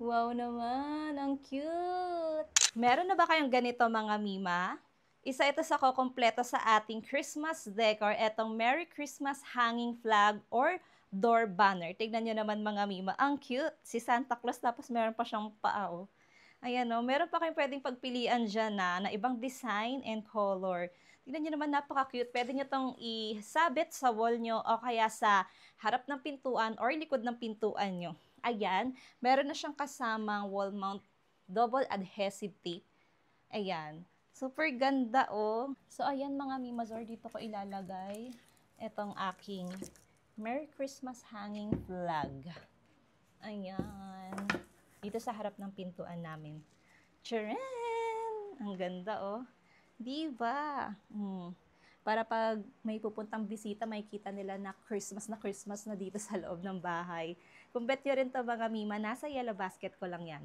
Wow naman, ang cute! Meron na ba kayong ganito mga Mima? Isa ito sa kokompleto sa ating Christmas decor, etong Merry Christmas hanging flag or door banner. Tignan nyo naman mga Mima, ang cute! Si Santa Claus tapos meron pa siyang paa, oh. Ayan, oh, meron pa kayong pwedeng pagpilian dyan na ibang design and color. Tignan nyo naman, napaka-cute. Pwede nyo itong isabit sa wall nyo o kaya sa harap ng pintuan or likod ng pintuan nyo. Ayan, meron na siyang kasamang wall mount double adhesive tape. Ayan, super ganda, oh. So, ayan mga Mimazor, dito ko ilalagay itong aking Merry Christmas hanging flag. Ayan. Dito sa harap ng pintuan namin. Tcharan! Ang ganda, oh. Diba? Para pag may pupuntang bisita, makikita nila na Christmas na dito sa loob ng bahay. Kung bet nyo rin to mga Mima, nasa yellow basket ko lang yan.